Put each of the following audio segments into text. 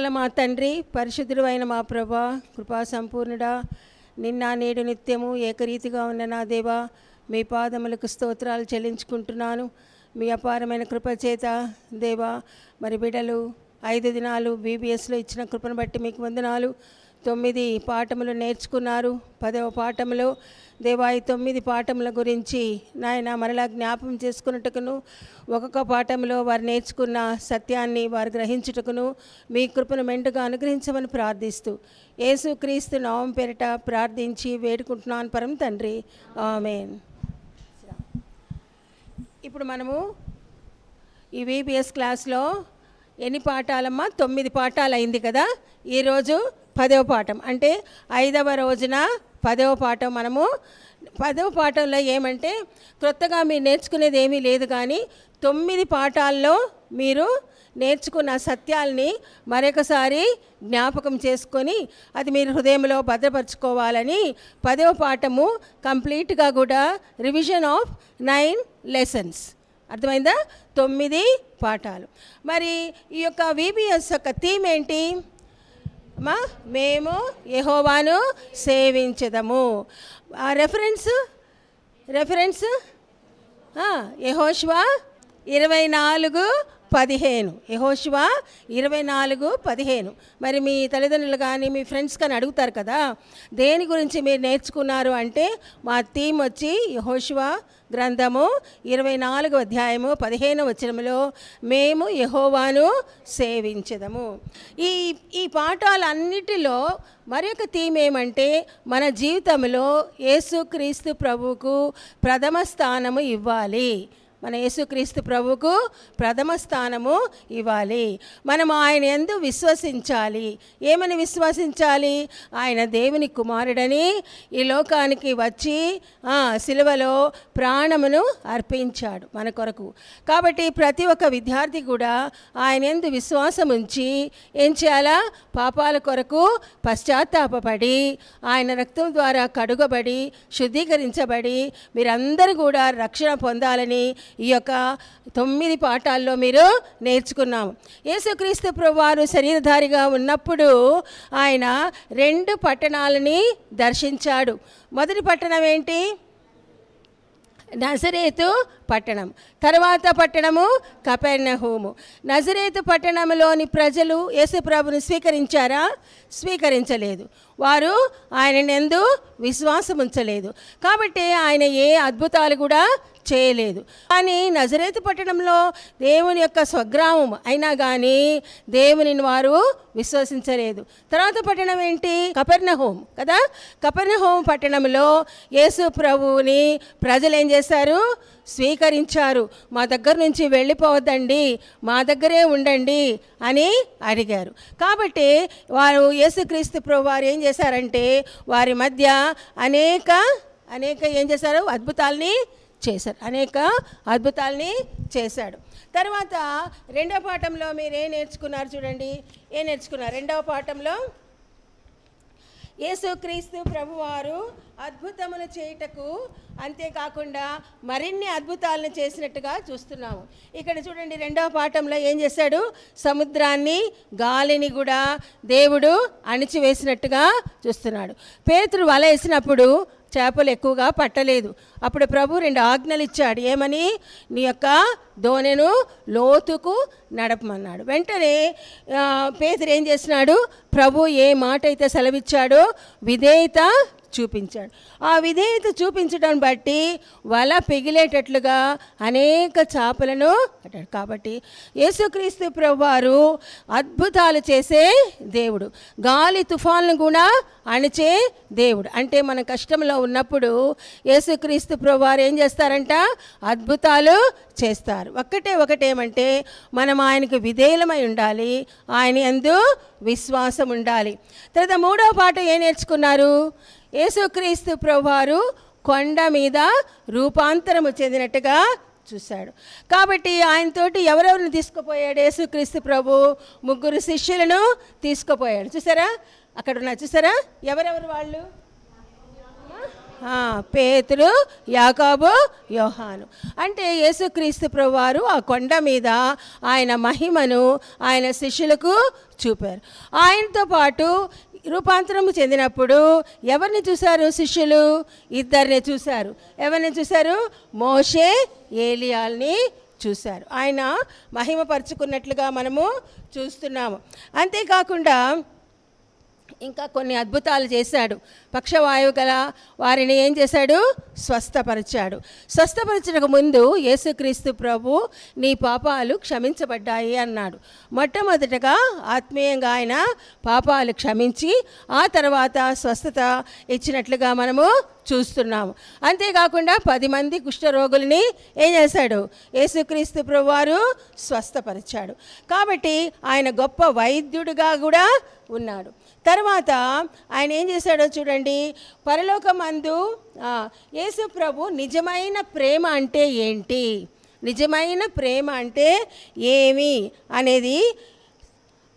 ప్రేమగల మా తండ్రి, పరిశుద్ధుడు అయిన మా ప్రభా, కృపా సంపూర్ణుడా, నిన్న నేడు నిత్యము ఏకరీతిగా ఉన్న నా దేవా, మీ పాదములకు స్తోత్రాలు చెల్లించుకుంటున్నాను. మీ అపారమైన కృపచేత దేవా, మరి బిడ్డలు 5 దినాలు బీబీఎస్లో ఇచ్చిన కృపను బట్టి మీకు వందనాలు. 9 పాఠములు నేర్చుకున్నారు. 10వ పాఠంలో దేవా, ఈ 9 పాఠముల గురించి నాయన మరలా జ్ఞాపం చేసుకున్నట్టుకును, ఒక్కొక్క పాఠంలో వారు నేర్చుకున్న సత్యాన్ని వారు గ్రహించుటకును మీ కృపను మెండుగా అనుగ్రహించమని ప్రార్థిస్తూ యేసుక్రీస్తు నామం పేరిట ప్రార్థించి వేడుకుంటున్నాను పరమ తండ్రి, ఆమేన్. ఇప్పుడు మనము ఈ వీబీఎస్ క్లాస్లో ఎన్ని పాఠాలమ్మా? 9 పాఠాలు అయింది కదా. ఈరోజు 10వ పాఠం, అంటే 5వ రోజున 10వ పాఠం. మనము 10వ పాఠంలో ఏమంటే క్రొత్తగా మీరు నేర్చుకునేది ఏమీ లేదు, కానీ 9 పాఠాల్లో మీరు నేర్చుకున్న సత్యాల్ని మరొకసారి జ్ఞాపకం చేసుకొని అది మీరు హృదయంలో భద్రపరచుకోవాలని 10వ పాఠము కంప్లీట్గా కూడా రివిజన్ ఆఫ్ 9 లెసన్స్. అర్థమైందా? 9 పాఠాలు. మరి ఈ యొక్క వీబీఎస్ యొక్క థీమ్ ఏంటి అమ్మా? మేము యెహోవాను సేవించెదము. రెఫరెన్స్ యెహోషువ 24:15. యెహోషువ 24:15. మరి మీ తల్లిదండ్రులు కానీ మీ ఫ్రెండ్స్ కానీ అడుగుతారు కదా, దేని గురించి మీరు నేర్చుకున్నారు అంటే మా థీమ్ వచ్చి యెహోషువ గ్రంథము 24వ అధ్యాయము 15వ వచనములో మేము యెహోవాను సేవించెదము. ఈ పాఠాలన్నిటిలో మరొక థీమ్ ఏమంటే మన జీవితంలో యేసుక్రీస్తు ప్రభువుకు ప్రథమ స్థానము ఇవ్వాలి. మన యేసుక్రీస్తు ప్రభువుకు ప్రథమ స్థానము ఇవ్వాలి. మనం ఆయన యందు విశ్వసించాలి. ఏమని విశ్వసించాలి? ఆయన దేవుని కుమారుడని ఈ లోకానికి వచ్చి సిలువలో ప్రాణమును అర్పించాడు మన కొరకు. కాబట్టి ప్రతి ఒక్క విద్యార్థి కూడా ఆయన యందు విశ్వాసం ఉంచి ఏం చేయాలా? పాపాల కొరకు పశ్చాత్తాపపడి ఆయన రక్తం ద్వారా కడుగబడి శుద్ధీకరించబడి మీరందరూ కూడా రక్షణ పొందాలని ఈ యొక్క 9 పాఠాల్లో మీరు నేర్చుకున్నాము. యేసుక్రీస్తు ప్రభువారు శరీరధారిగా ఉన్నప్పుడు ఆయన 2 పట్టణాలని దర్శించాడు. మొదటి పట్టణం ఏంటి? నజరేతు పట్టణం. తర్వాత పట్టణము కపెర్నహూము. నజరేతు పట్టణంలోని ప్రజలు యేసు ప్రభుని స్వీకరించారా? స్వీకరించలేదు. వారు ఆయన యందు విశ్వాసం ఉంచలేదు. కాబట్టి ఆయన ఏ అద్భుతాలు కూడా చేయలేదు. కానీ నజరేతు పట్టణంలో దేవుని యొక్క స్వగ్రామం అయినా కానీ దేవునిని వారు విశ్వసించలేదు. తర్వాత పట్టణం ఏంటి? కపెర్నహూము కదా. కపెర్నహూము పట్టణంలో యేసు ప్రభువుని ప్రజలు ఏం చేశారు? స్వీకరించారు. మా దగ్గర నుంచి వెళ్ళిపోవద్దండి, మా దగ్గరే ఉండండి అని అడిగారు. కాబట్టి వారు యేసుక్రీస్తు ప్రభు వారు ఏం చేశారంటే వారి మధ్య అనేక ఏం చేశారు? అద్భుతాలని చేశారు. అనేక అద్భుతాలని చేశాడు. తర్వాత 2వ పాఠంలో మీరు ఏం నేర్చుకున్నారు? చూడండి, ఏం నేర్చుకున్నారు? 2వ పాఠంలో యేసుక్రీస్తు ప్రభువారు అద్భుతములు చేయుటకు అంతేకాకుండా మరిన్ని అద్భుతాలను చేసినట్టుగా చూస్తున్నాము. ఇక్కడ చూడండి, 2వ పాఠంలో ఏం చేశాడు? సముద్రాన్ని గాలిని కూడా దేవుడు అణిచివేసినట్టుగా చూస్తున్నాడు. పేతురు వల వేసినప్పుడు చేపలు ఎక్కువగా పట్టలేదు. అప్పుడు ప్రభు 2 ఆజ్ఞలు ఇచ్చాడు. ఏమని? నీ యొక్క దోణెను లోతుకు నడపమన్నాడు. వెంటనే పేతురు ఏం చేసినాడు? ప్రభు ఏ మాట అయితే సెలవిచ్చాడో విధేయత చూపించాడు. ఆ విధేయత చూపించడం బట్టి వల పిగిలేటట్లుగా అనేక చేపలను పట్టాడు. కాబట్టి యేసుక్రీస్తు ప్రభువారు అద్భుతాలు చేసే దేవుడు, గాలి తుఫాన్లను కూడా అణిచే దేవుడు. అంటే మన కష్టంలో ఉన్నప్పుడు యేసుక్రీస్తు ప్రభువారు ఏం చేస్తారంట? అద్భుతాలు చేస్తారు. ఒకటేమంటే మనం ఆయనకు విధేయులమై ఉండాలి, ఆయన యందు విశ్వాసం ఉండాలి. తర్వాత 3వ పాఠం ఏం నేర్చుకున్నారు? యేసుక్రీస్తు ప్రభువారు కొండ మీద రూపాంతరము చెందినట్టుగా చూశాడు. కాబట్టి ఆయనతోటి ఎవరెవరిని తీసుకుపోయాడు? యేసుక్రీస్తు ప్రభు 3 శిష్యులను తీసుకుపోయాడు. చూసారా? అక్కడ ఉన్నారు. చూసారా? ఎవరెవరు వాళ్ళు? పేతురు, యాకోబు, యోహాను. అంటే యేసుక్రీస్తు ప్రభువారు ఆ కొండ మీద ఆయన మహిమను ఆయన శిష్యులకు చూపారు. ఆయనతో పాటు రూపాంతరము చెందినప్పుడు ఎవరిని చూశారు శిష్యులు? ఇద్దరిని చూశారు. ఎవరిని చూశారు? మోషే, ఏలియాల్ని చూశారు. ఆయన మహిమపరుచుకున్నట్లుగా మనము చూస్తున్నాము. అంతేకాకుండా ఇంకా కొన్ని అద్భుతాలు చేశాడు. పక్షవాయువు గల వారిని ఏం చేశాడు? స్వస్థపరిచాడు. స్వస్థపరచడానికి ముందు యేసుక్రీస్తు ప్రభు నీ పాపాలు క్షమించబడ్డాయి అన్నాడు. మొట్టమొదటగా ఆత్మీయంగా ఆయన పాపాలు క్షమించి ఆ తర్వాత స్వస్థత ఇచ్చినట్లుగా మనము చూస్తున్నాము. అంతేకాకుండా 10 మంది కుష్ఠరోగుల్ని ఏం చేశాడు? యేసుక్రీస్తు ప్రభువారు స్వస్థపరిచాడు. కాబట్టి ఆయన గొప్ప వైద్యుడిగా కూడా ఉన్నాడు. తర్వాత ఆయన ఏం చేశాడో చూడండి. పరలోకమందు యేసు ప్రభు నిజమైన ప్రేమ అంటే ఏంటి, నిజమైన ప్రేమ అంటే ఏమి అనేది,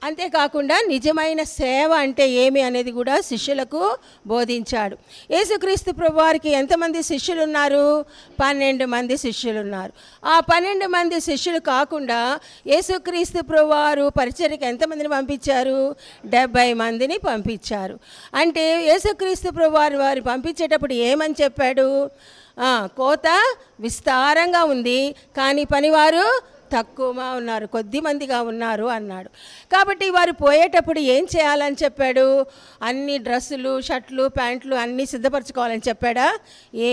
అంతేకాకుండా నిజమైన సేవ అంటే ఏమి అనేది కూడా శిష్యులకు బోధించాడు. యేసుక్రీస్తు ప్రభువారికి ఎంతమంది శిష్యులు ఉన్నారు? 12 మంది శిష్యులు ఉన్నారు. ఆ 12 మంది శిష్యులు కాకుండా యేసుక్రీస్తు ప్రభువారు పరిచర్యకి ఎంతమందిని పంపించారు? 70 మందిని పంపించారు. అంటే యేసుక్రీస్తు ప్రభువారు వారు పంపించేటప్పుడు ఏమని చెప్పాడు? కోత విస్తారంగా ఉంది, కానీ పనివారు తక్కువగా ఉన్నారు, కొద్ది మందిగా ఉన్నారు అన్నాడు. కాబట్టి వారు పోయేటప్పుడు ఏం చేయాలని చెప్పాడు? అన్ని డ్రెస్సులు, షర్ట్లు, ప్యాంట్లు అన్నీ సిద్ధపరచుకోవాలని చెప్పాడా?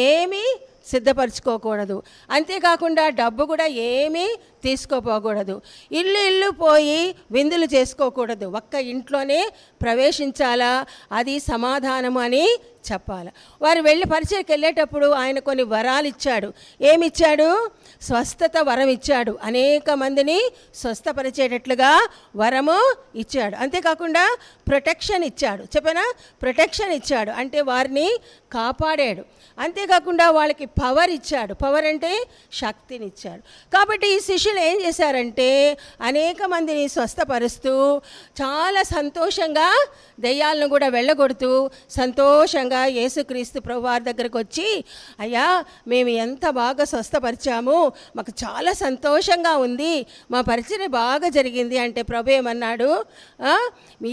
ఏమీ సిద్ధపరచుకోకూడదు. అంతేకాకుండా డబ్బు కూడా ఏమీ తీసుకోపోకూడదు. ఇల్లు పోయి విందులు చేసుకోకూడదు. ఒక్క ఇంట్లోనే ప్రవేశించాలా, అది సమాధానము అని చెప్పాలి. వారు వెళ్ళి పరిచయకి వెళ్ళేటప్పుడు ఆయన కొన్ని వరాలు ఇచ్చాడు. ఏమిచ్చాడు? స్వస్థత వరం ఇచ్చాడు. అనేక మందిని స్వస్థపరిచేటట్లుగా వరము ఇచ్చాడు. అంతేకాకుండా ప్రొటెక్షన్ ఇచ్చాడు. చెప్పనా? ప్రొటెక్షన్ ఇచ్చాడు అంటే వారిని కాపాడాడు. అంతేకాకుండా వాళ్ళకి పవర్ ఇచ్చాడు. పవర్ అంటే శక్తినిచ్చాడు. కాబట్టి ఈ శిష్యులు ఏం చేశారంటే అనేక మందిని స్వస్థపరుస్తూ చాలా సంతోషంగా దెయ్యాలను కూడా వెళ్ళగొడుతూ సంతోషంగా యేసుక్రీస్తు ప్రభువారి దగ్గరకు వచ్చి, అయ్యా మేము ఎంత బాగా స్వస్థపరిచాము, మాకు చాలా సంతోషంగా ఉంది, మా పరిచర్య బాగా జరిగింది అంటే ప్రభు ఏమన్నాడు?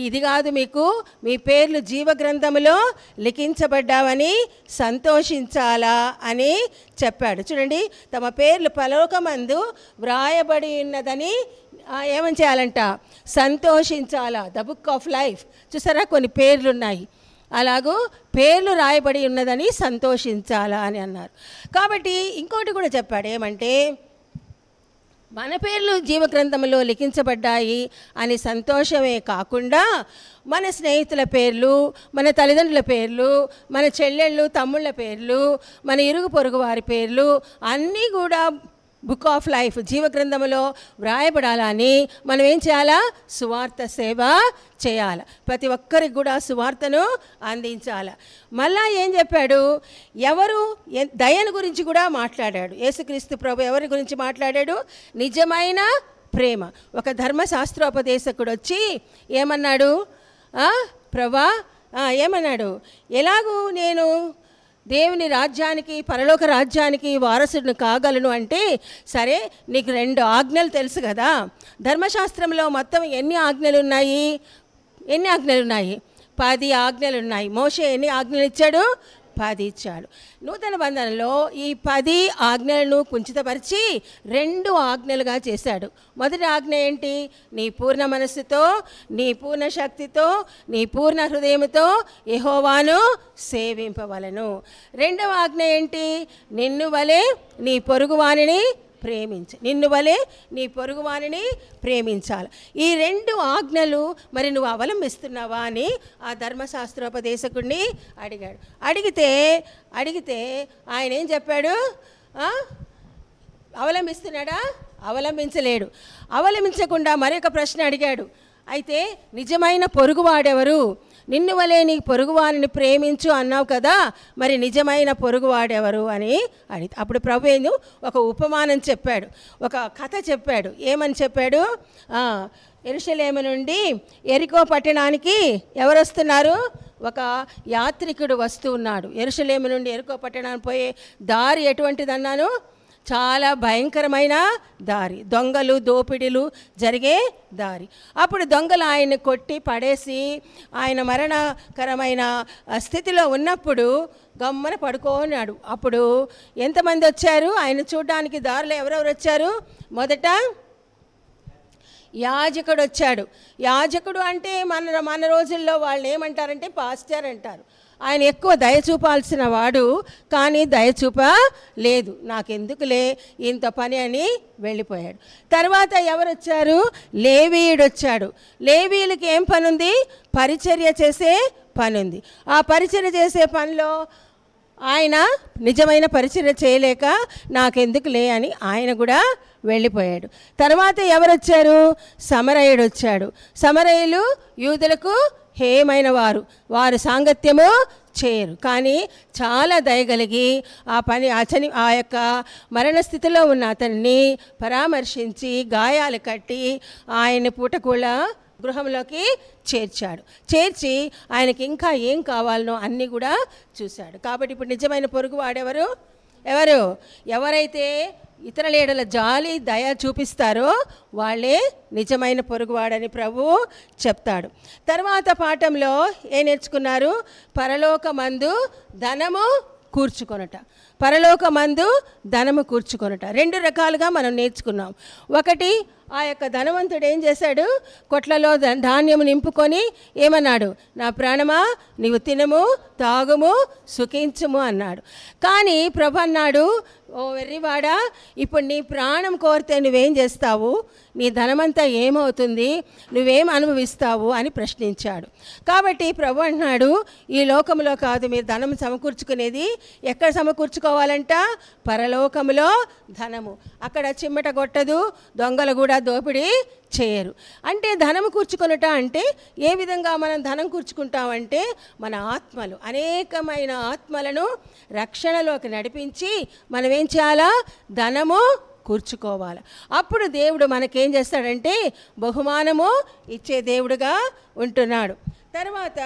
ఇది కాదు, మీకు మీ పేర్లు జీవగ్రంథములో లిఖించబడ్డావని సంతోషించాలా అని చెప్పాడు. చూడండి, తమ పేర్లు పరలోకమందు వ్రాయబడి ఉన్నదని ఏమని చేయాలంట? సంతోషించాలా. ద బుక్ ఆఫ్ లైఫ్ చూసారా, కొన్ని పేర్లు ఉన్నాయి, అలాగూ పేర్లు రాయబడి ఉన్నదని సంతోషించాలా అని అన్నారు. కాబట్టి ఇంకోటి కూడా చెప్పాడు. ఏమంటే మన పేర్లు జీవగ్రంథంలో లిఖించబడ్డాయి అని సంతోషమే కాకుండా మన స్నేహితుల పేర్లు, మన తల్లిదండ్రుల పేర్లు, మన చెల్లెళ్ళు తమ్ముళ్ళ పేర్లు, మన ఇరుగు పొరుగు వారి పేర్లు అన్నీ కూడా బుక్ ఆఫ్ లైఫ్ జీవగ్రంథంలో వ్రాయబడాలని మనం ఏం చేయాలా? సువార్త సేవ చేయాలి. ప్రతి ఒక్కరికి కూడా సువార్తను అందించాలి. మళ్ళా ఏం చెప్పాడు? ఎవరు దయను గురించి కూడా మాట్లాడాడు. యేసుక్రీస్తు ప్రభు ఎవరి గురించి మాట్లాడాడు? నిజమైన ప్రేమ. ఒక ధర్మశాస్త్రోపదేశకుడు వచ్చి ఏమన్నాడు? ప్రభా ఏమన్నాడు? ఎలాగూ నేను దేవుని రాజ్యానికి, పరలోక రాజ్యానికి వారసుడిని కాగలను అంటే, సరే నీకు 2 ఆజ్ఞలు తెలుసు కదా, ధర్మశాస్త్రంలో మొత్తం ఎన్ని ఆజ్ఞలు ఉన్నాయి? 10 ఆజ్ఞలు ఉన్నాయి. మోషే ఎన్ని ఆజ్ఞలు ఇచ్చాడు? 10 ఇచ్చాడు. నూతన బంధనలో ఈ 10 ఆజ్ఞలను కుంచితపరిచి 2 ఆజ్ఞలుగా చేశాడు. మొదటి ఆజ్ఞ ఏంటి? నీ పూర్ణ మనస్సుతో, నీ పూర్ణ శక్తితో, నీ పూర్ణ హృదయంతో యెహోవాను సేవింపవలెను. రెండవ ఆజ్ఞ ఏంటి? నిన్ను వలె నీ పొరుగువానిని ప్రేమించు. నిన్ను వలె నీ పొరుగువానిని ప్రేమించాలి. ఈ 2 ఆజ్ఞలు మరి నువ్వు అవలంబిస్తున్నావా అని ఆ ధర్మశాస్త్రోపదేశకుడిని అడిగాడు. అడిగితే ఆయన ఏం చెప్పాడు? అవలంబిస్తున్నాడా? అవలంబించలేడు. అవలంబించకుండా మరొక ప్రశ్న అడిగాడు. అయితే నిజమైన పొరుగువాడెవరు? నిన్ను వలె నీ పొరుగువాడిని ప్రేమించు అన్నావు కదా, మరి నిజమైన పొరుగువాడెవరు అని అడిగి, అప్పుడు ప్రభువు ఒక ఉపమానం చెప్పాడు, ఒక కథ చెప్పాడు. ఏమని చెప్పాడు? యెరూషలేము నుండి యెరికో పట్టణానికి ఎవరు వస్తున్నారు? ఒక యాత్రికుడు వస్తూ ఉన్నాడు. యెరూషలేము నుండి యెరికో పట్టణానికి పోయే దారి ఎటువంటిదన్నాను? చాలా భయంకరమైన దారి, దొంగలు దోపిడీలు జరిగే దారి. అప్పుడు దొంగలు ఆయన్ని కొట్టి పడేసి ఆయన మరణకరమైన స్థితిలో ఉన్నప్పుడు గమ్మన పడుకోన్నాడు. అప్పుడు ఎంతమంది వచ్చారు ఆయన చూడడానికి? దారిలో ఎవరెవరు వచ్చారు? మొదట యాజకుడు వచ్చాడు. యాజకుడు అంటే మన రోజుల్లో వాళ్ళు ఏమంటారంటే పాస్టర్ అంటారు. ఆయన ఎక్కువ దయ చూపాల్సిన వాడు, కానీ దయ చూపలేదు. నాకెందుకులే ఇంత పని అని వెళ్ళిపోయాడు. తర్వాత ఎవరు వచ్చారు? లేవీయుడు వచ్చాడు. లేవీయులకి ఏం పని ఉంది? పరిచర్య చేసే పని ఉంది. ఆ పరిచర్య చేసే పనిలో ఆయన నిజమైన పరిచర్య చేయలేక నాకెందుకులే అని ఆయన కూడా వెళ్ళిపోయాడు. తర్వాత ఎవరు వచ్చారు? సమరయుడు వచ్చాడు. సమరయులు యూదులకు హేమైన వారు సాంగత్యము చేయరు, కానీ చాలా దయగలిగి ఆ యొక్క మరణస్థితిలో ఉన్న అతన్ని పరామర్శించి గాయాలు కట్టి ఆయన పూటకూళ్ళ గృహంలోకి చేర్చి ఆయనకి ఇంకా ఏం కావాలనో అన్నీ కూడా చూశాడు. కాబట్టి ఇప్పుడు నిజమైన పొరుగు వాడెవరు? ఎవరైతే ఇతరుల ఎడల జాలి దయ చూపిస్తారో వాళ్ళే నిజమైన పొరుగువాడని ప్రభువు చెప్తాడు. తర్వాత పాఠంలో ఏం నేర్చుకున్నారు? పరలోకమందు ధనము కూర్చుకొనుట. పరలోకమందు ధనము కూర్చుకొనుట 2 రకాలుగా మనం నేర్చుకున్నాం. ఒకటి, ఆ యొక్క ధనవంతుడు ఏం చేశాడు? కొట్లలో ధాన్యము నింపుకొని ఏమన్నాడు? నా ప్రాణమా నీవు తినము తాగుము సుఖించుము అన్నాడు. కానీ ప్రభు అన్నాడు, ఓ వెర్రివాడా, ఇప్పుడు నీ ప్రాణం కోరితే నువ్వేం చేస్తావు? నీ ధనమంతా ఏమవుతుంది? నువ్వేం అనుభవిస్తావు అని ప్రశ్నించాడు. కాబట్టి ప్రభు అంటున్నాడు, ఈ లోకంలో కాదు మీరు ధనం సమకూర్చుకునేది. ఎక్కడ సమకూర్చుకోవాలంట? పరలోకములో ధనము. అక్కడ చిమ్మట కొట్టదు, దొంగలు కూడా దోపిడీ చేయరు. అంటే ధనము కూర్చుకొనుట అంటే ఏ విధంగా మనం ధనం కూర్చుకుంటామంటే మన ఆత్మలు, అనేకమైన ఆత్మలను రక్షణలోకి నడిపించి మనం ఏం చేయాలా? ధనము కూర్చుకోవాలి. అప్పుడు దేవుడు మనకేం చేస్తాడంటే బహుమానము ఇచ్చే దేవుడుగా ఉంటున్నాడు. తర్వాత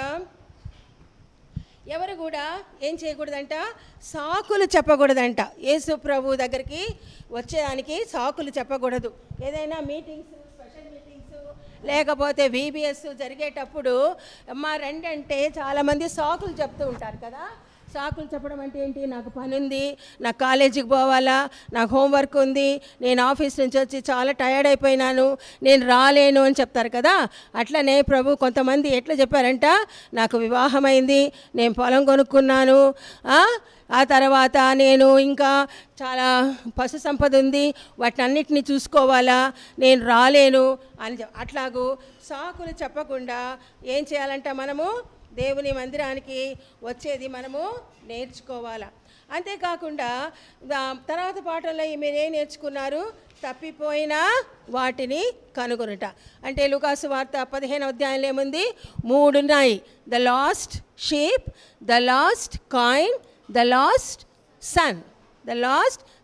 ఎవరు కూడా ఏం చేయకూడదంట? సాకులు చెప్పకూడదంట. యేసు ప్రభు దగ్గరికి వచ్చేదానికి సాకులు చెప్పకూడదు. ఏదైనా మీటింగ్స్, స్పెషల్ మీటింగ్స్ లేకపోతే VBS జరిగేటప్పుడు అమ్మ రండి అంటే చాలామంది సాకులు చెప్తూ ఉంటారు కదా. సాకులు చెప్పడం అంటే ఏంటి? నాకు పని ఉంది, నాకు కాలేజీకి పోవాలా, నాకు హోంవర్క్ ఉంది, నేను ఆఫీస్ నుంచి వచ్చి చాలా టైర్డ్ అయిపోయినాను, నేను రాలేను అని చెప్తారు కదా. అట్లనే ప్రభు కొంతమంది ఎట్లా చెప్పారంట? నాకు వివాహమైంది, నేను పొలం కొనుక్కున్నాను, ఆ తర్వాత నేను ఇంకా చాలా పశు సంపద ఉంది, వాటినన్నిటిని చూసుకోవాలా, నేను రాలేను అని అట్లాగూ సాకులు చెప్పకుండా ఏం చేయాలంట? మనము దేవుని మందిరానికి వచ్చేది మనము నేర్చుకోవాలా. అంతేకాకుండా తర్వాత పాఠంలో మీరేం నేర్చుకున్నారు? తప్పిపోయిన వాటిని కనుగొనుట. అంటే లూకాసు వార్త 15వ అధ్యాయంలో ఏముంది? 3 ఉన్నాయి. The lost sheep, the lost coin, the lost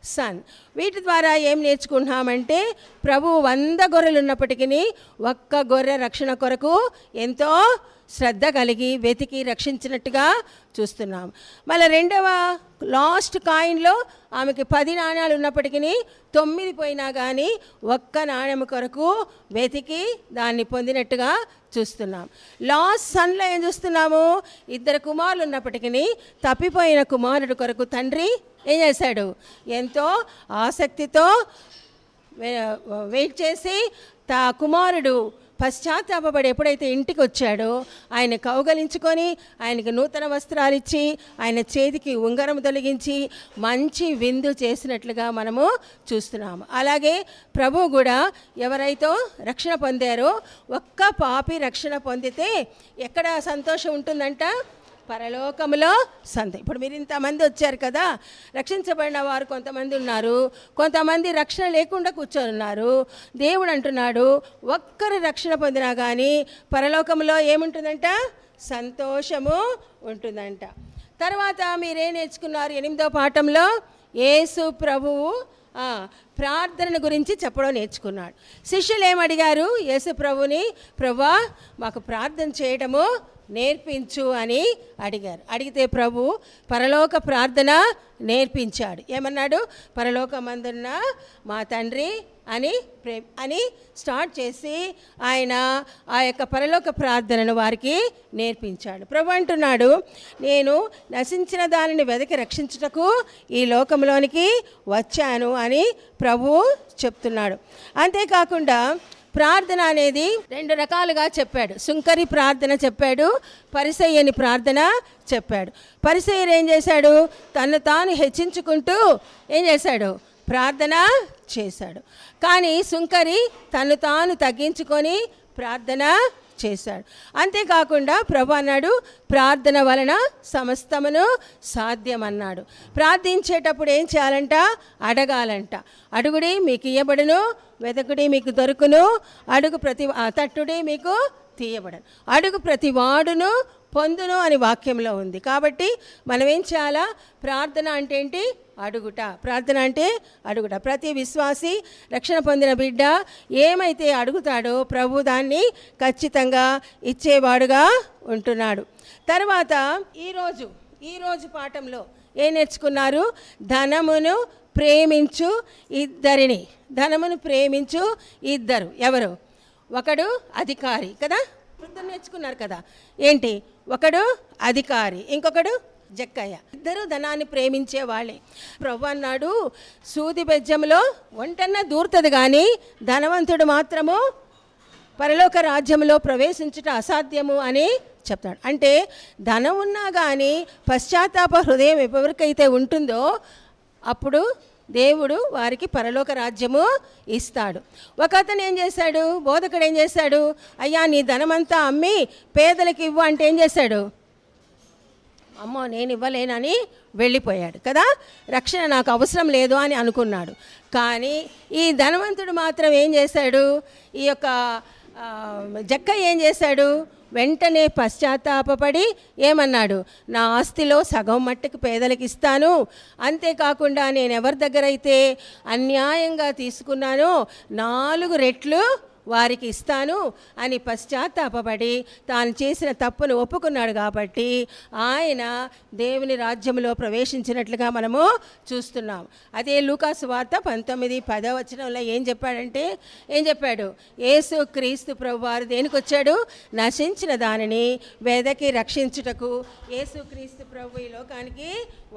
son. వీటి ద్వారా ఏం నేర్చుకుంటున్నామంటే ప్రభు 100 గొర్రెలు ఉన్నప్పటికీ ఒక్క గొర్రె రక్షణ కొరకు ఎంతో శ్రద్ధ కలిగి వెతికి రక్షించినట్టుగా చూస్తున్నాం. మళ్ళీ 2వ లాస్ట్ కాయిన్లో ఆమెకి 10 నాణ్యాలు ఉన్నప్పటికీ 9 పోయినా కానీ ఒక్క నాణ్యం కొరకు వెతికి దాన్ని పొందినట్టుగా చూస్తున్నాం. లాస్ట్ సన్లో ఏం చూస్తున్నాము? 2 కుమారులు ఉన్నప్పటికీ తప్పిపోయిన కుమారుడు కొరకు తండ్రి ఏం చేశాడు? ఎంతో ఆసక్తితో వెయిట్ చేసి కుమారుడు పశ్చాత్తాపడి ఎప్పుడైతే ఇంటికి వచ్చాడో ఆయన కౌగలించుకొని ఆయనకి నూతన వస్త్రాలు ఇచ్చి ఆయన చేతికి ఉంగరం తొలగించి మంచి విందు చేసినట్లుగా మనము చూస్తున్నాము. అలాగే ప్రభు కూడా ఎవరైతే రక్షణ పొందారో ఒక్క పాపి రక్షణ పొందితే ఎక్కడ సంతోషం ఉంటుందంట? పరలోకములో సంతోషం. ఇప్పుడు మీరు ఇంతమంది వచ్చారు కదా, రక్షించబడిన వారు కొంతమంది ఉన్నారు, కొంతమంది రక్షణ లేకుండా కూర్చొని ఉన్నారు. దేవుడు అంటున్నాడు ఒక్కరు రక్షణ పొందినా కానీ పరలోకంలో ఏముంటుందంట? సంతోషము ఉంటుందంట. తర్వాత మీరేం నేర్చుకున్నారు? 8వ పాఠంలో యేసు ప్రభువు ప్రార్థన గురించి చెప్పడం నేర్చుకున్నాడు. శిష్యులు ఏమడిగారు యేసు ప్రభుని? ప్రభువా మాకు ప్రార్థన చేయడము నేర్పించు అని అడిగారు. అడిగితే ప్రభు పరలోక ప్రార్థన నేర్పించాడు. ఏమన్నాడు? పరలోకమందున్న మా తండ్రి అని స్టార్ట్ చేసి ఆయన ఆ యొక్క పరలోక ప్రార్థనను వారికి నేర్పించాడు. ప్రభు అంటున్నాడు, నేను నశించిన దానిని వెదకి రక్షించుటకు ఈ లోకంలోనికి వచ్చాను అని ప్రభు చెప్తున్నాడు. అంతేకాకుండా ప్రార్థన అనేది 2 రకాలుగా చెప్పాడు. సుంకరి ప్రార్థన చెప్పాడు, పరిసయ్యని ప్రార్థన చెప్పాడు. పరిసయ్యుడు ఏం చేశాడు? తను తాను హెచ్చించుకుంటూ ఏం చేశాడు? ప్రార్థన చేశాడు. కానీ సుంకరి తను తాను తగ్గించుకొని ప్రార్థన చేశాడు. అంతేకాకుండా ప్రభు అన్నాడు, ప్రార్థన వలన సమస్తమును సాధ్యమన్నాడు. ప్రార్థించేటప్పుడు ఏం చేయాలంట? అడగాలంట. అడుగుడి మీకు ఇయ్యబడును, వెదకుడి మీకు దొరుకును, తట్టుడి మీకు తీయబడను, అడుగు ప్రతి వాడును పొందును అని వాక్యంలో ఉంది. కాబట్టి మనం ఏం చేయాలా? ప్రార్థన అంటే ఏంటి? అడుగుట. ప్రార్థన అంటే అడుగుట. ప్రతి విశ్వాసి, రక్షణ పొందిన బిడ్డ ఏమైతే అడుగుతాడో ప్రభు దాన్ని ఖచ్చితంగా ఇచ్చేవాడుగా ఉంటున్నాడు. తర్వాత ఈరోజు పాఠంలో ఏం నేర్చుకున్నారు? ధనమును ప్రేమించు ఇద్దరిని. ధనమును ప్రేమించు ఇద్దరు. ఎవరు? ఒకడు అధికారి కదా, వృద్ధులు నేర్చుకున్నారు కదా. ఏంటి? ఒకడు అధికారి, ఇంకొకడు జక్కయ్య. ఇద్దరు ధనాన్ని ప్రేమించే వాళ్ళే. ప్రభు అన్నాడు, సూది బెజ్జంలో ఒంటన్న దూరుతుంది కానీ ధనవంతుడు మాత్రము పరలోక రాజ్యంలో ప్రవేశించుట అసాధ్యము అని చెప్తాడు. అంటే ధనం ఉన్నా కానీ పశ్చాత్తాప హృదయం ఎవరికైతే ఉంటుందో అప్పుడు దేవుడు వారికి పరలోక రాజ్యము ఇస్తాడు. ఒక అతను ఏం చేశాడు? బోధకుడు ఏం చేశాడు? అయ్యా నీ ధనమంతా అమ్మి పేదలకు ఇవ్వు అంటే ఏం చేశాడు? అమ్మో నేను ఇవ్వలేనని వెళ్ళిపోయాడు కదా. రక్షణ నాకు అవసరం లేదు అని అనుకున్నాడు. కానీ ఈ ధనవంతుడు మాత్రం ఏం చేశాడు? ఈ యొక్క జక్కయ్య ఏం చేశాడు? వెంటనే పశ్చాత్తాపపడి ఏమన్నాడు? నా ఆస్తిలో సగం మట్టుకు పేదలకు ఇస్తాను, అంతేకాకుండా నేను ఎవరి దగ్గర అయితే అన్యాయంగా తీసుకున్నానో 4 రెట్లు వారికి ఇస్తాను అని పశ్చాత్తాపపడి తాను చేసిన తప్పును ఒప్పుకున్నాడు. కాబట్టి ఆయన దేవుని రాజ్యంలో ప్రవేశించినట్లుగా మనము చూస్తున్నాం. అదే లూకాసు వార్త 19:10 ఏం చెప్పాడు? యేసు క్రీస్తు ప్రభువారు దేనికి వచ్చాడు? నశించిన దానిని వెదకి రక్షించుటకు యేసు క్రీస్తు ప్రభు ఈ లోకానికి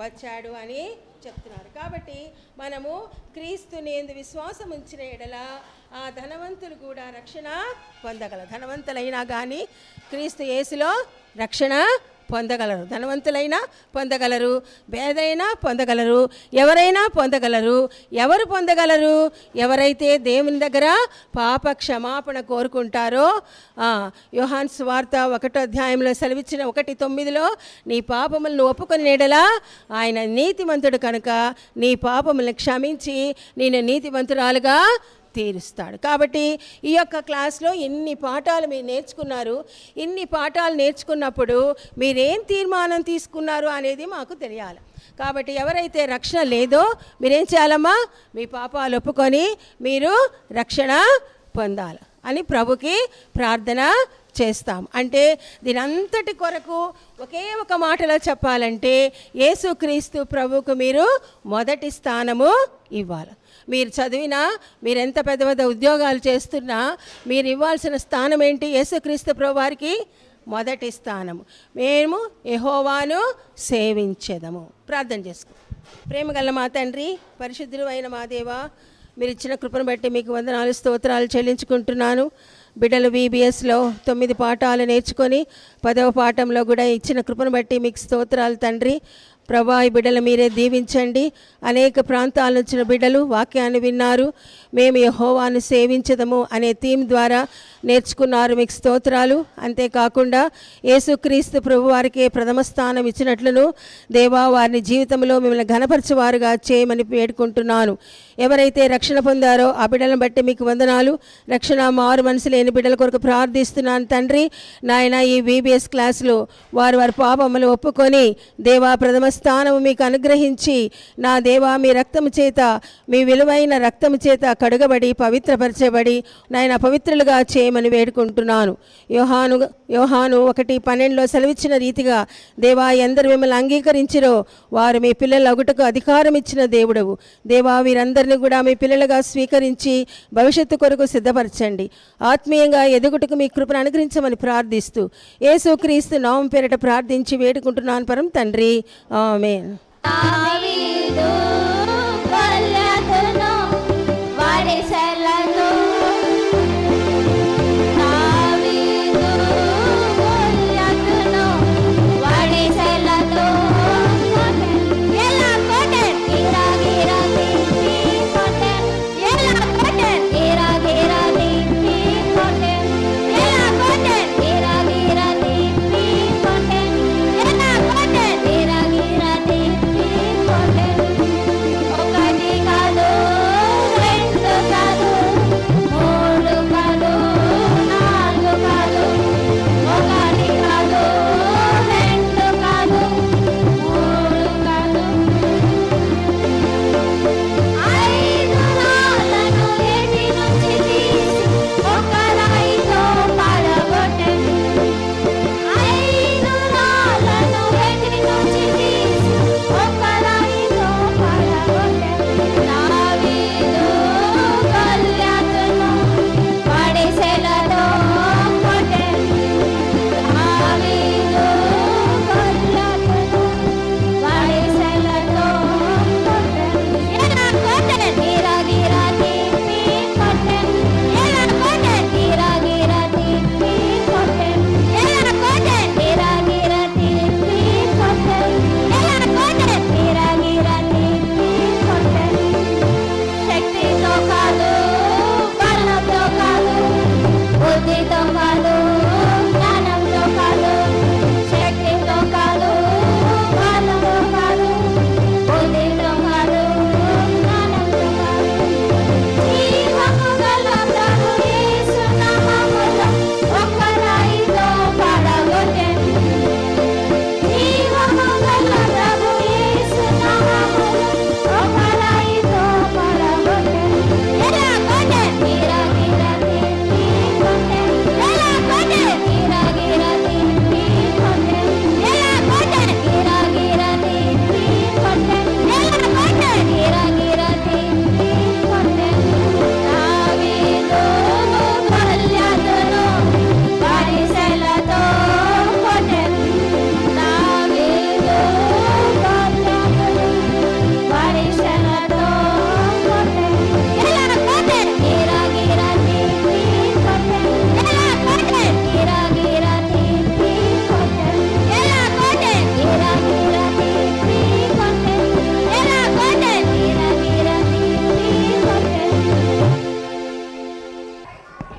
వచ్చాడు అని చెప్తున్నారు. కాబట్టి మనము క్రీస్తుని యందు విశ్వాసం ఉంచిన ఎడల ఆ ధనవంతులు కూడా రక్షణ పొందగలరు. ధనవంతులైనా కానీ క్రీస్తు యేసులో రక్షణ పొందగలరు. ధనవంతులైనా పొందగలరు, పేదైనా పొందగలరు, ఎవరైనా పొందగలరు. ఎవరు పొందగలరు? ఎవరైతే దేవుని దగ్గర పాప క్షమాపణ కోరుకుంటారో. యోహాను సువార్త 1వ అధ్యాయంలో సెలవిచ్చిన 1:9 నీ పాపములను ఒప్పుకొని ఎడలా ఆయన నీతిమంతుడు కనుక నీ పాపములను క్షమించి నేను నీతిమంతురాలుగా తీరుస్తాడు. కాబట్టి ఈ యొక్క క్లాస్లో ఎన్ని పాఠాలు మీరు నేర్చుకున్నారు. ఇన్ని పాఠాలు నేర్చుకున్నప్పుడు మీరేం తీర్మానం తీసుకున్నారు అనేది మాకు తెలియాలి. కాబట్టి ఎవరైతే రక్షణ లేదో మీరేం చేయాలమ్మా? మీ పాపాలు ఒప్పుకొని మీరు రక్షణ పొందాలి అని ప్రభుకి ప్రార్థన చేస్తాం. అంటే దీని అంతటి కొరకు ఒకే ఒక మాటలో చెప్పాలంటే యేసుక్రీస్తు ప్రభువుకు మీరు మొదటి స్థానము ఇవ్వాలి. మీరు చదివినా, మీరు ఎంత పెద్ద పెద్ద ఉద్యోగాలు చేస్తున్నా మీరు ఇవ్వాల్సిన స్థానం ఏంటి? యేసుక్రీస్తు ప్రభువారికి మొదటి స్థానము. మేము యెహోవాను సేవించెదము. ప్రార్థన చేసుకో. ప్రేమగల మా తండ్రి, పరిశుద్ధుడు అయిన మా దేవా, మీరు ఇచ్చిన కృపను బట్టి మీకు వందనాలు స్తోత్రాలు చెల్లించుకుంటున్నాను. బిడ్డలు VBSలో 9 పాఠాలు నేర్చుకొని 10వ పాఠంలో కూడా ఇచ్చిన కృపను బట్టి మీకు స్తోత్రాలు తండ్రి. ప్రభా ఈ బిడ్డలు మీరే దీవించండి. అనేక ప్రాంతాల వచ్చిన బిడ్డలు వాక్యాన్ని విన్నారు. మేము యెహోవాను సేవించదము అనే థీమ్ ద్వారా నేర్చుకున్నారు. మీకు స్తోత్రాలు. అంతేకాకుండా యేసుక్రీస్తు ప్రభు వారికి ప్రథమ స్థానం ఇచ్చినట్లును దేవా వారిని జీవితంలో మిమ్మల్ని ఘనపరచువారుగా చేయమని వేడుకుంటున్నాను. ఎవరైతే రక్షణ పొందారో ఆ బిడ్డలను బట్టి మీకు వందనాలు. రక్షణ మారు మనసు లేని బిడ్డల కొరకు ప్రార్థిస్తున్నాను తండ్రి. నాయన ఈ VBS క్లాసులో వారి పాపములు ఒప్పుకొని దేవా ప్రథమ స్థానము మీకు అనుగ్రహించి నా దేవా మీ రక్తము చేత, మీ విలువైన రక్తము చేత కడుగబడి పవిత్రపరచబడి నాయన పవిత్రులుగా చేయమని వేడుకుంటున్నాను. యోహాను 1:12 సెలవిచ్చిన రీతిగా దేవా, ఎందరు మిమ్మల్ని అంగీకరించిరో వారు మీ పిల్లల అగుటకు అధికారం ఇచ్చిన దేవుడవు. దేవా, వీరందరినీ కూడా మీ పిల్లలుగా స్వీకరించి భవిష్యత్తు కొరకు సిద్ధపరచండి. ఆత్మీయంగా ఎదుగుటకు మీ కృపను అనుగ్రహించమని ప్రార్థిస్తూ యేసుక్రీస్తు నామం పేరిట ప్రార్థించి వేడుకుంటున్నాను పరం తండ్రి, ఆమేన్.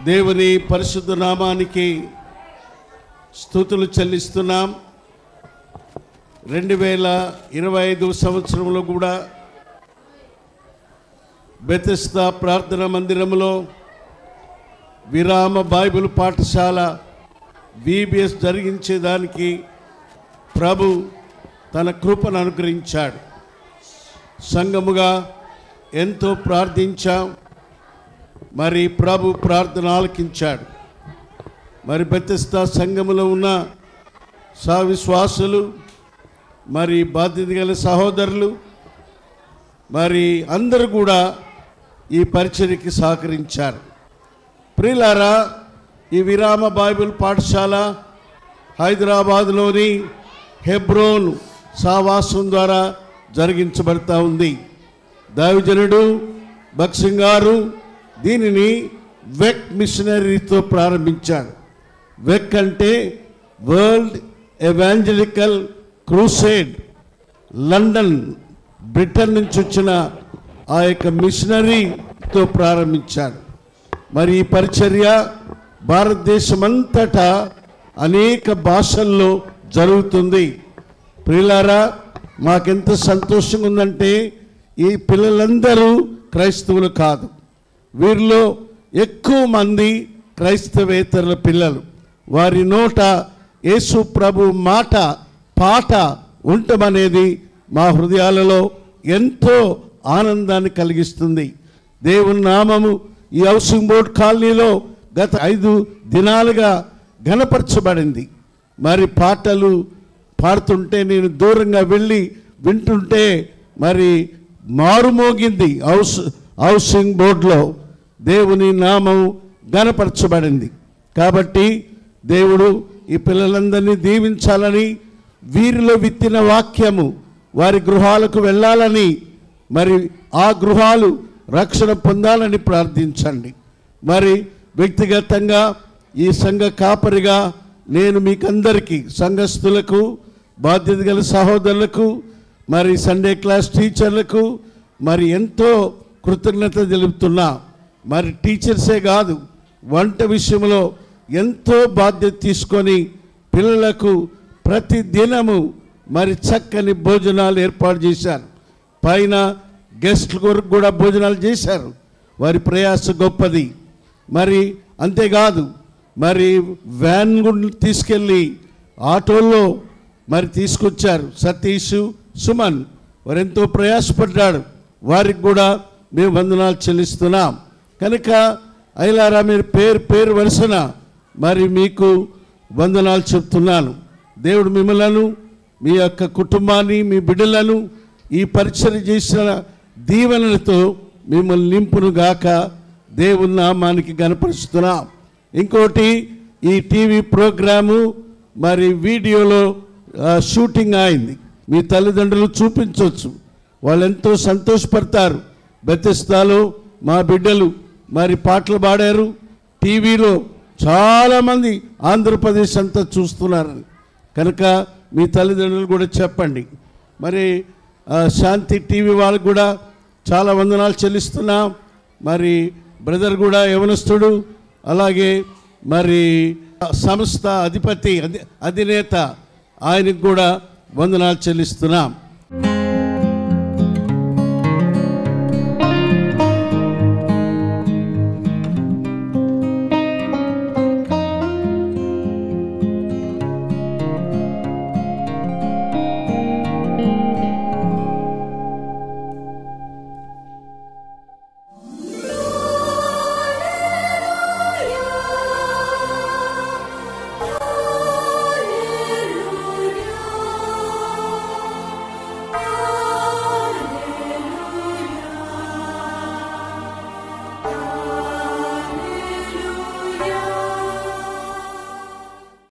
దేవుని పరిశుద్ధ నామానికి స్తుతులు చెల్లిస్తున్నాం. 2025 సంవత్సరంలో కూడా బెతెస్దా ప్రార్థనా మందిరంలో విరామ బైబిల్ పాఠశాల VBS జరిగించేదానికి ప్రభు తన కృపను అనుగ్రహించాడు. సంఘముగా ఎంతో ప్రార్థించాం. మరి ప్రభు ప్రార్థన ఆలకించాడు. మరి బెతెస్దా సంఘములో ఉన్న విశ్వాసులు, మరి బాధ్యత గల సహోదరులు, మరి అందరూ కూడా ఈ పరిచర్యకి సహకరించారు. ప్రియులారా, ఈ విరామ బైబిల్ పాఠశాల హైదరాబాద్లోని హెబ్రోన్ సావాసం ద్వారా జరిగించబడతా ఉంది. దైవజనుడు భక్సింగ్ గారు దీనిని వెక్ మిషనరీతో ప్రారంభించాడు. వెక్ అంటే world evangelical crusade. London, Britain నుంచి వచ్చిన ఆ యొక్క మిషనరీతో ప్రారంభించాడు. మరి ఈ పరిచర్య భారతదేశమంతటా అనేక భాషల్లో జరుగుతుంది. ప్రియులారా, మాకెంత సంతోషంగా ఉందంటే ఈ పిల్లలందరూ క్రైస్తవులు కాదు. వీరిలో ఎక్కువ మంది క్రైస్తవేతరుల పిల్లలు. వారి నోట యేసు ప్రభు మాట, పాట ఉండమనేది మా హృదయాలలో ఎంతో ఆనందాన్ని కలిగిస్తుంది. దేవుని నామము ఈ హౌసింగ్ బోర్డ్ కాలనీలో గత 5 దినాలుగా ఘనపరచబడింది. మరి పాటలు పాడుతుంటే నేను దూరంగా వెళ్ళి వింటుంటే మరి మారుమోగింది హౌసింగ్ బోర్డులో దేవుని నామం ఘనపరచబడింది. కాబట్టి దేవుడు ఈ పిల్లలందరినీ దీవించాలని, వీరిలో విత్తిన వాక్యము వారి గృహాలకు వెళ్ళాలని, మరి ఆ గృహాలు రక్షణ పొందాలని ప్రార్థించండి. మరి వ్యక్తిగతంగా ఈ సంఘ కాపరిగా నేను మీకందరికీ, సంఘస్థులకు, బాధ్యత గల సహోదరులకు, మరి సండే క్లాస్ టీచర్లకు మరి ఎంతో కృతజ్ఞత తెలుపుతున్నా. మరి టీచర్సే కాదు, వంట విషయంలో ఎంతో బాధ్యత తీసుకొని పిల్లలకు ప్రతి దినము మరి చక్కని భోజనాలు ఏర్పాటు చేశారు. పైన గెస్ట్ల కొరకు కూడా భోజనాలు చేశారు. వారి ప్రయాస గొప్పది. మరి అంతేకాదు, మరి వ్యాన్ తీసుకెళ్ళి ఆటోల్లో మరి తీసుకొచ్చారు. సతీష్, సుమన్ వారు ఎంతో ప్రయాసపడ్డాడు. వారికి కూడా మేము వందనాలు చెల్లిస్తున్నాం. కనుక అయ్యలారా, మీరు పేరు వరుసన మరి మీకు వందనాలు చెప్తున్నాను. దేవుడు మిమ్మలను, మీ యొక్క కుటుంబాన్ని, మీ బిడ్డలను ఈ పరిచర్య చేసిన దీవెనలతో మిమ్మల్ని నింపును గాక. దేవుని నామానికి గణపరుస్తున్నాం. ఇంకోటి, ఈ టీవీ ప్రోగ్రాము మరి వీడియోలో షూటింగ్ అయింది. మీ తల్లిదండ్రులు చూపించవచ్చు, వాళ్ళు ఎంతో సంతోషపడతారు. బెతెస్దాలో మా బిడ్డలు మరి పాటలు పాడారు. టీవీలో చాలామంది ఆంధ్రప్రదేశ్ అంతా చూస్తున్నారని. కనుక మీ తల్లిదండ్రులు కూడా చెప్పండి. మరి శాంతి టీవీ వాళ్ళకు కూడా చాలా వందనాలు చెల్లిస్తున్నాం. మరి బ్రదర్ కూడా యవనస్తుడు, అలాగే మరి సంస్థ అధినేత, ఆయనకు కూడా వందనాలు చెల్లిస్తున్నాం.